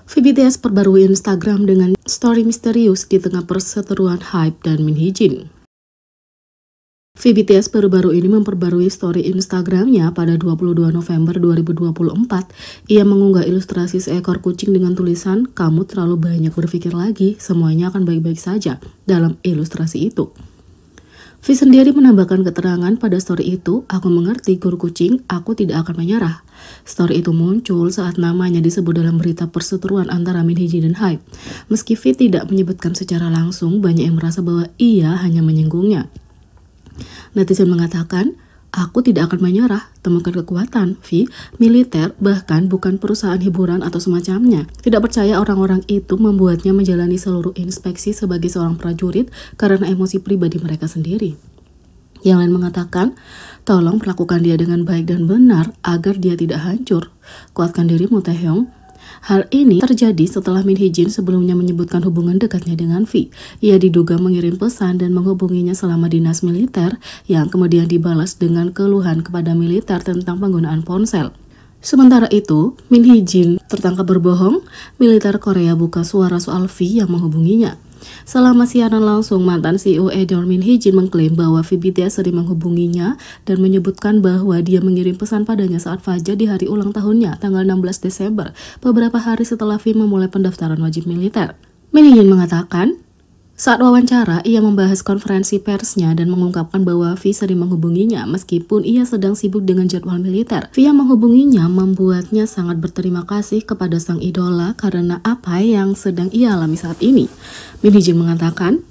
VBTS perbarui Instagram dengan story misterius di tengah perseteruan hype dan Min Hee Jin. VBTS baru-baru ini memperbarui story Instagramnya pada 22 November 2024. Ia mengunggah ilustrasi seekor kucing dengan tulisan, "Kamu terlalu banyak berpikir lagi, semuanya akan baik-baik saja." Dalam ilustrasi itu, V sendiri menambahkan keterangan pada story itu, "Aku mengerti guru kucing, aku tidak akan menyerah." Story itu muncul saat namanya disebut dalam berita perseteruan antara Min Hee Jin dan Hype. Meski V tidak menyebutkan secara langsung, banyak yang merasa bahwa ia hanya menyinggungnya. Netizen mengatakan, "Aku tidak akan menyerah, temukan kekuatan, V, militer, bahkan bukan perusahaan hiburan atau semacamnya." Tidak percaya orang-orang itu membuatnya menjalani seluruh inspeksi sebagai seorang prajurit karena emosi pribadi mereka sendiri. Yang lain mengatakan, "Tolong perlakukan dia dengan baik dan benar agar dia tidak hancur. Kuatkan dirimu, Taehyung." Hal ini terjadi setelah Min Hee Jin sebelumnya menyebutkan hubungan dekatnya dengan V. Ia diduga mengirim pesan dan menghubunginya selama dinas militer, yang kemudian dibalas dengan keluhan kepada militer tentang penggunaan ponsel. Sementara itu, Min Hee Jin tertangkap berbohong. Militer Korea buka suara soal V yang menghubunginya. Selama siaran langsung, mantan CEO Edor Min Hee Jin mengklaim bahwa VBTS sering menghubunginya dan menyebutkan bahwa dia mengirim pesan padanya saat Fajar di hari ulang tahunnya, tanggal 16 Desember, beberapa hari setelah V memulai pendaftaran wajib militer. Min Hee Jin mengatakan, saat wawancara, ia membahas konferensi persnya dan mengungkapkan bahwa V sering menghubunginya meskipun ia sedang sibuk dengan jadwal militer. V yang menghubunginya membuatnya sangat berterima kasih kepada sang idola karena apa yang sedang ia alami saat ini. Min Hee Jin mengatakan,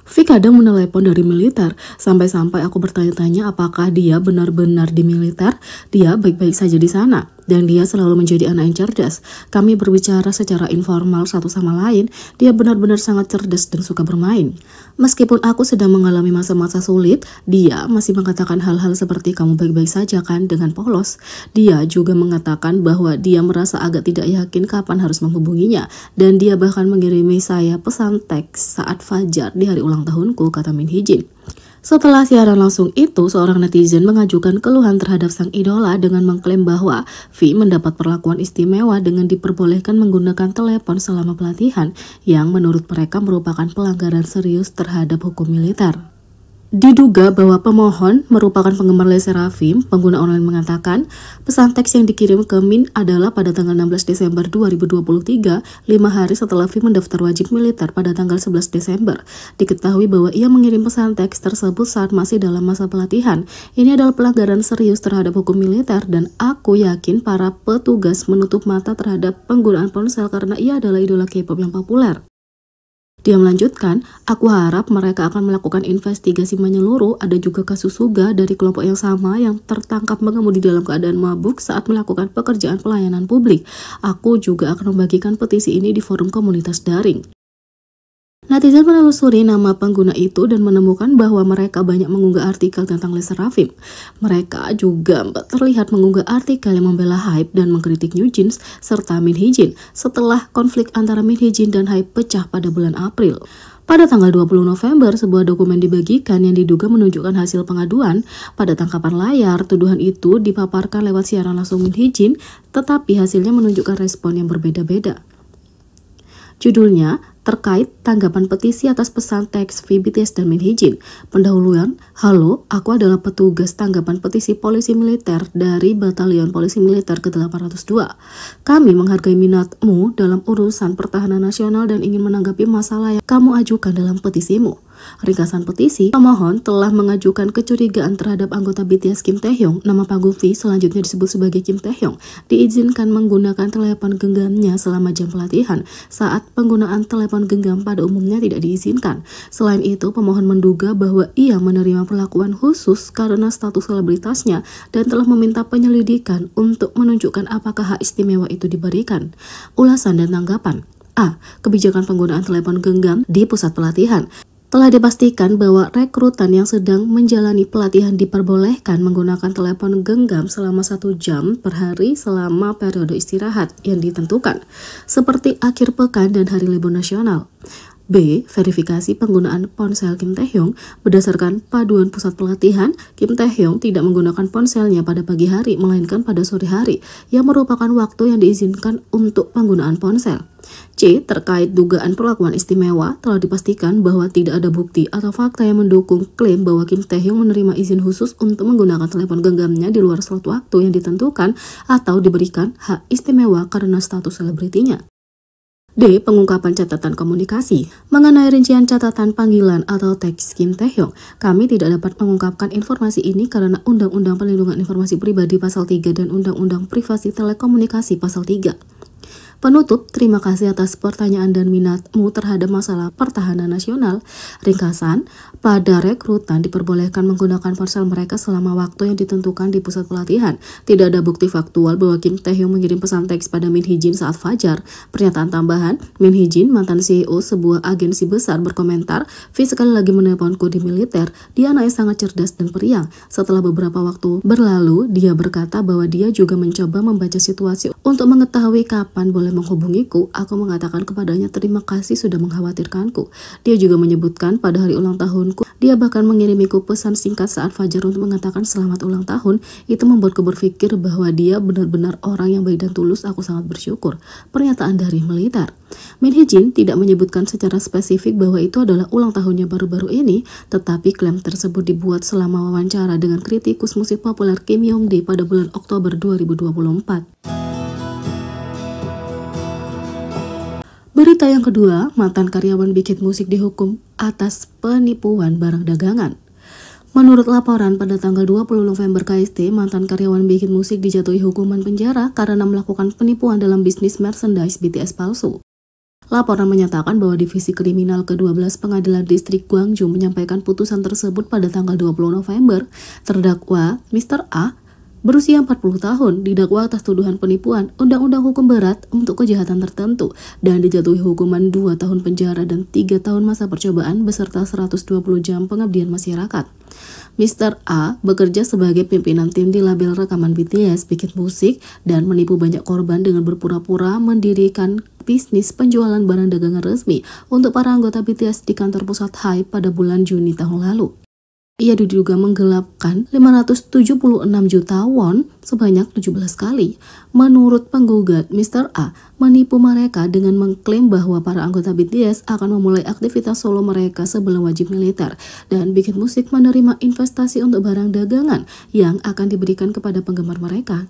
"V kadang menelepon dari militer, sampai-sampai aku bertanya-tanya apakah dia benar-benar di militer. Dia baik-baik saja di sana, dan dia selalu menjadi anak yang cerdas. Kami berbicara secara informal satu sama lain. Dia benar-benar sangat cerdas dan suka bermain. Meskipun aku sedang mengalami masa-masa sulit, dia masih mengatakan hal-hal seperti 'kamu baik-baik saja kan?' dengan polos. Dia juga mengatakan bahwa dia merasa agak tidak yakin kapan harus menghubunginya, dan dia bahkan mengirimi saya pesan teks saat Fajar di hari ulang tahunku," kata Min Hee Jin. Setelah siaran langsung itu, seorang netizen mengajukan keluhan terhadap sang idola dengan mengklaim bahwa V mendapat perlakuan istimewa dengan diperbolehkan menggunakan telepon selama pelatihan, yang menurut mereka merupakan pelanggaran serius terhadap hukum militer. Diduga bahwa pemohon merupakan penggemar LE SSERAFIM, pengguna online mengatakan pesan teks yang dikirim ke Min adalah pada tanggal 16 Desember 2023, 5 hari setelah V mendaftar wajib militer pada tanggal 11 Desember. Diketahui bahwa ia mengirim pesan teks tersebut saat masih dalam masa pelatihan. Ini adalah pelanggaran serius terhadap hukum militer dan aku yakin para petugas menutup mata terhadap penggunaan ponsel karena ia adalah idola K-pop yang populer. Dia melanjutkan, "Aku harap mereka akan melakukan investigasi menyeluruh. Ada juga kasus Suga dari kelompok yang sama yang tertangkap mengemudi dalam keadaan mabuk saat melakukan pekerjaan pelayanan publik. Aku juga akan membagikan petisi ini di forum komunitas daring." Netizen menelusuri nama pengguna itu dan menemukan bahwa mereka banyak mengunggah artikel tentang LE SSERAFIM. Mereka juga terlihat mengunggah artikel yang membela Hype dan mengkritik New Jeans serta Min Hee Jin setelah konflik antara Min Hee Jin dan Hype pecah pada bulan April. Pada tanggal 20 November, sebuah dokumen dibagikan yang diduga menunjukkan hasil pengaduan. Pada tangkapan layar, tuduhan itu dipaparkan lewat siaran langsung Min Hee Jin, tetapi hasilnya menunjukkan respon yang berbeda-beda. Judulnya terkait tanggapan petisi atas pesan teks VBTS dan Min Hee Jin. Pendahuluan, "Halo, aku adalah petugas tanggapan petisi polisi militer dari Batalion Polisi Militer ke-802. Kami menghargai minatmu dalam urusan pertahanan nasional dan ingin menanggapi masalah yang kamu ajukan dalam petisimu. Ringkasan petisi, pemohon telah mengajukan kecurigaan terhadap anggota BTS Kim Taehyung, nama panggung V selanjutnya disebut sebagai Kim Taehyung, diizinkan menggunakan telepon genggamnya selama jam pelatihan, saat penggunaan telepon genggam pada umumnya tidak diizinkan. Selain itu, pemohon menduga bahwa ia menerima perlakuan khusus karena status selebritasnya dan telah meminta penyelidikan untuk menunjukkan apakah hak istimewa itu diberikan." Ulasan dan tanggapan. A. Kebijakan penggunaan telepon genggam di pusat pelatihan. Telah dipastikan bahwa rekrutan yang sedang menjalani pelatihan diperbolehkan menggunakan telepon genggam selama 1 jam per hari selama periode istirahat yang ditentukan, seperti akhir pekan dan hari libur nasional. B. Verifikasi penggunaan ponsel Kim Taehyung. Berdasarkan paduan pusat pelatihan, Kim Taehyung tidak menggunakan ponselnya pada pagi hari, melainkan pada sore hari, yang merupakan waktu yang diizinkan untuk penggunaan ponsel. C. Terkait dugaan perlakuan istimewa, telah dipastikan bahwa tidak ada bukti atau fakta yang mendukung klaim bahwa Kim Taehyung menerima izin khusus untuk menggunakan telepon genggamnya di luar slot waktu yang ditentukan atau diberikan hak istimewa karena status selebritinya. D. Pengungkapan catatan komunikasi. Mengenai rincian catatan panggilan atau teks Kim Taehyung, kami tidak dapat mengungkapkan informasi ini karena Undang-Undang Perlindungan Informasi Pribadi Pasal 3 dan Undang-Undang Privasi Telekomunikasi Pasal 3. Penutup, terima kasih atas pertanyaan dan minatmu terhadap masalah pertahanan nasional. Ringkasan, pada rekrutan diperbolehkan menggunakan ponsel mereka selama waktu yang ditentukan di pusat pelatihan. Tidak ada bukti faktual bahwa Kim Taehyung mengirim pesan teks pada Min Hee Jin saat fajar. Pernyataan tambahan, Min Hee Jin, mantan CEO sebuah agensi besar, berkomentar, "V sekali lagi menelponku di militer. Dia anaknya sangat cerdas dan periang." Setelah beberapa waktu berlalu, dia berkata bahwa dia juga mencoba membaca situasi untuk mengetahui kapan boleh menghubungiku. Aku mengatakan kepadanya terima kasih sudah mengkhawatirkanku. Dia juga menyebutkan pada hari ulang tahunku, dia bahkan mengirimiku pesan singkat saat fajar untuk mengatakan selamat ulang tahun. Itu membuatku berpikir bahwa dia benar-benar orang yang baik dan tulus. Aku sangat bersyukur. Pernyataan dari militer. Min Hee Jin tidak menyebutkan secara spesifik bahwa itu adalah ulang tahunnya baru-baru ini, tetapi klaim tersebut dibuat selama wawancara dengan kritikus musik populer Kim Yong-dae pada bulan Oktober 2024. Berita yang kedua, mantan karyawan Big Hit Music dihukum atas penipuan barang dagangan. Menurut laporan pada tanggal 20 November KST, mantan karyawan Big Hit Music dijatuhi hukuman penjara karena melakukan penipuan dalam bisnis merchandise BTS palsu. Laporan menyatakan bahwa Divisi Kriminal ke-12 Pengadilan Distrik Gwangju menyampaikan putusan tersebut pada tanggal 20 November. Terdakwa Mr. A berusia 40 tahun didakwa atas tuduhan penipuan undang-undang hukum berat untuk kejahatan tertentu dan dijatuhi hukuman 2 tahun penjara dan 3 tahun masa percobaan beserta 120 jam pengabdian masyarakat. Mr. A bekerja sebagai pimpinan tim di label rekaman BTS Big Hit Music dan menipu banyak korban dengan berpura-pura mendirikan bisnis penjualan barang dagangan resmi untuk para anggota BTS di kantor pusat HYBE pada bulan Juni tahun lalu. Ia diduga menggelapkan 576 juta won sebanyak 17 kali. Menurut penggugat, Mr. A menipu mereka dengan mengklaim bahwa para anggota BTS akan memulai aktivitas solo mereka sebelum wajib militer, dan Big Hit Music menerima investasi untuk barang dagangan yang akan diberikan kepada penggemar mereka.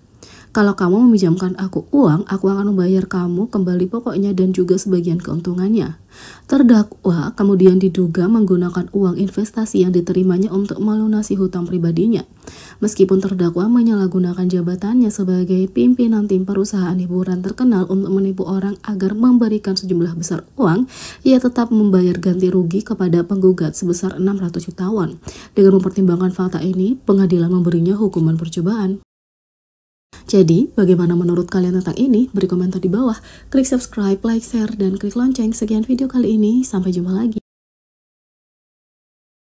Kalau kamu meminjamkan aku uang, aku akan membayar kamu kembali pokoknya dan juga sebagian keuntungannya. Terdakwa kemudian diduga menggunakan uang investasi yang diterimanya untuk melunasi hutang pribadinya. Meskipun terdakwa menyalahgunakan jabatannya sebagai pimpinan tim perusahaan hiburan terkenal untuk menipu orang agar memberikan sejumlah besar uang, ia tetap membayar ganti rugi kepada penggugat sebesar 600 juta won. Dengan mempertimbangkan fakta ini, pengadilan memberinya hukuman percobaan. Jadi, bagaimana menurut kalian tentang ini? Beri komentar di bawah, klik subscribe, like, share, dan klik lonceng. Sekian video kali ini, sampai jumpa lagi.